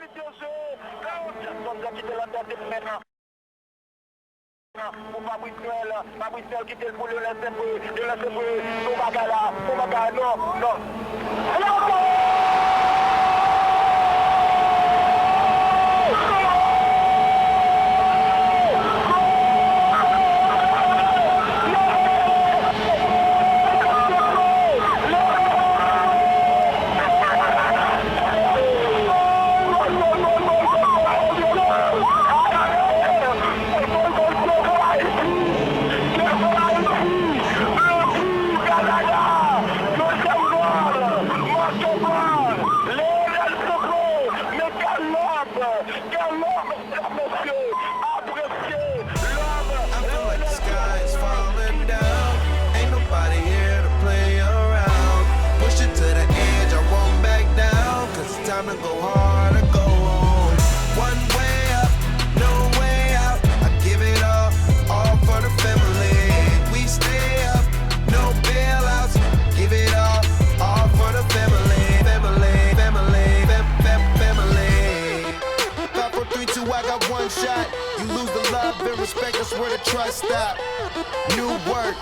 minutes de jeu. Carl Jackson qui était la tête maintenant. Pour Fabrice Noël qui était pour le laisser brûler, son bagage, non. Respect, that's where the trust stop. New work,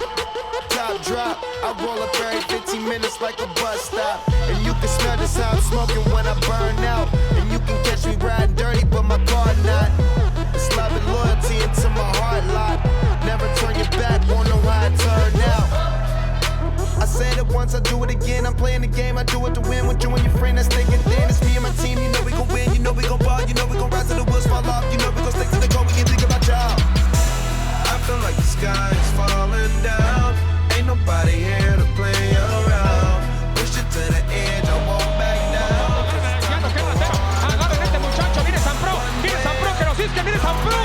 top drop. I roll up every 15 minutes like a bus stop. And you can smell this how I'm smoking when I burn out. And you can catch me riding dirty, but my car not. It's love and loyalty into my heart lot. Never turn your back, won't know how it turned out. I said it once, I do it again. I'm playing the game, I do it to win. With you and your friend that's thinking thin. It's me and my team, you know we gon' win. You know we gon' ball, you know we gon' rise to the wheels fall off. You know we gon' stick to the goal, we can think about y'all. I feel like the sky is falling down. Ain't nobody here to play around. Push it to the edge, I won't back down. Agarren este muchacho, viene San Pro que nos dice, viene San Pro.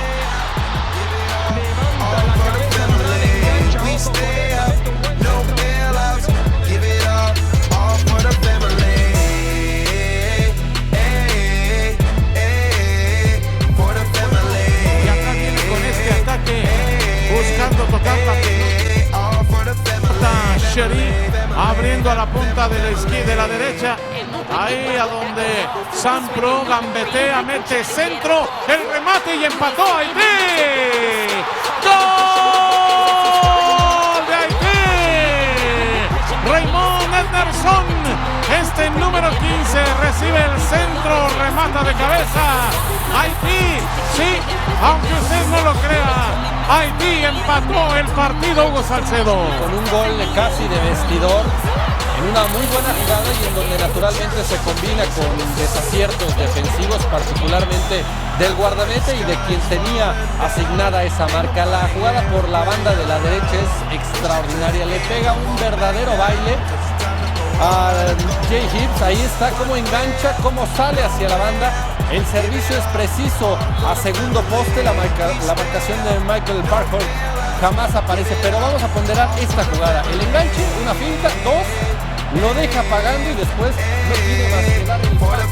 Levanta la cabeza, engancha, we stay up, no bailouts. Give it all for the family. For the family. Y acá viene con este ataque, buscando tocar la pelota. Sherry abriendo a la punta de la izquierda, de la derecha. Ahí a donde San Pro gambetea, mete centro, el remate y empató Haití. ¡Gol de Haití! Raymond Ederson, este número 15, recibe el centro, remata de cabeza. Haití, sí, aunque usted no lo crea, Haití empató el partido, Hugo Salcedo. Con un gol casi de vestidor, en una muy buena jugada y en donde naturalmente se combina con desaciertos defensivos, particularmente del guardameta y de quien tenía asignada esa marca. La jugada por la banda de la derecha es extraordinaria, le pega un verdadero baile a Jay Hibbs. Ahí está cómo engancha, cómo sale hacia la banda. El servicio es preciso a segundo poste. La marcación de Michael Parker jamás aparece, pero vamos a ponderar esta jugada. El enganche, una finta, dos, lo deja pagando y después no tiene más que dar el pase.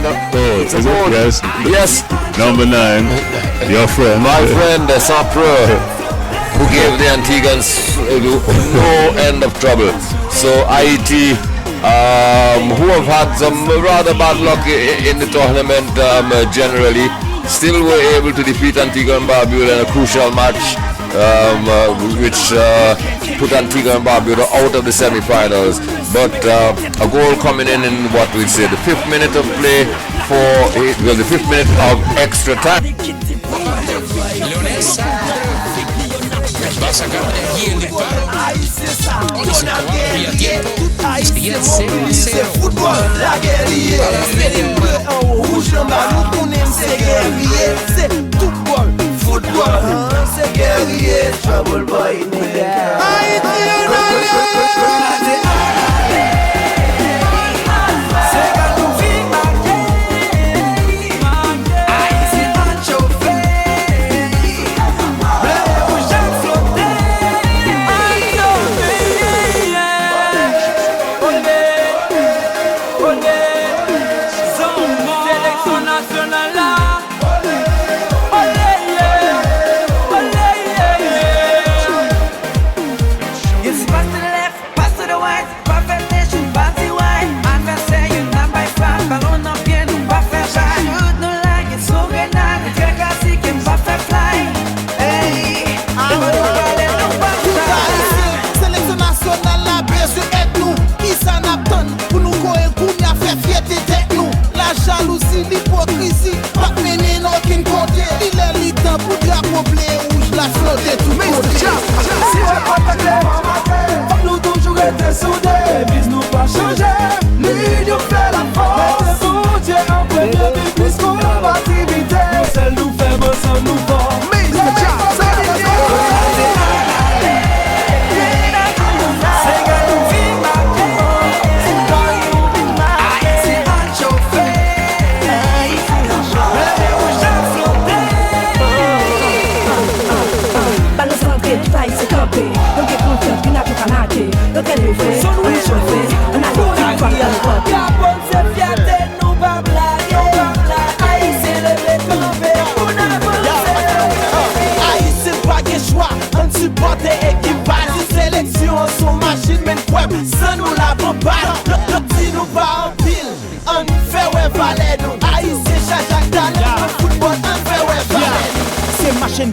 is it? Yes. Yes. Number 9. Your friend. My friend, Sapro, who gave the Antiguans no end of trouble. So Haiti, who have had some rather bad luck in the tournament generally, still were able to defeat Antigua and Barbuda in a crucial match, which put Antigua and Barbuda out of the semi-finals. But a goal coming in what we say the 5th minute of play the 5th minute of extra time. Leonesa va a sacar de aquí el disparo. Y se acabó el tiempo. Y el 0-0.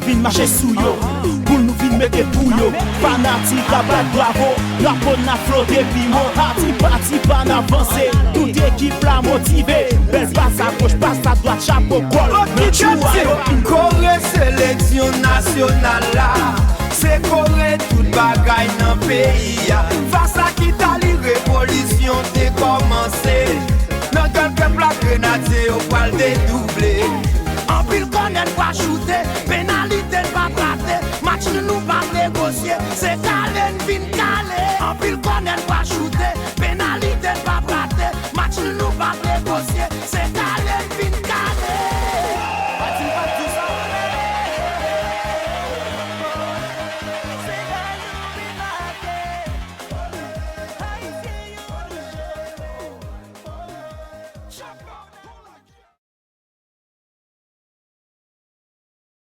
Para marcher sous yo, pour nous vite mettre pour yo. Fanatique à battre bravo, la bonne a flotté piment. Parti pas avancer, toute équipe la motivée. Belle passe à gauche, passe à droite, chapeau col. Corée sélection nationale là, c'est Corée toute bagaille dans le pays. Face à l'Italie, révolution t'est commencé. Dans quelques plats grenadiers, au poil dédoublé. En pile connaît pas shooter, pénalité pas traiter, match nous pas négocier, c'est calé, fin calé. En pile connaît pas shooter, pénalité pas traiter, match nous pas négocier, c'est calé.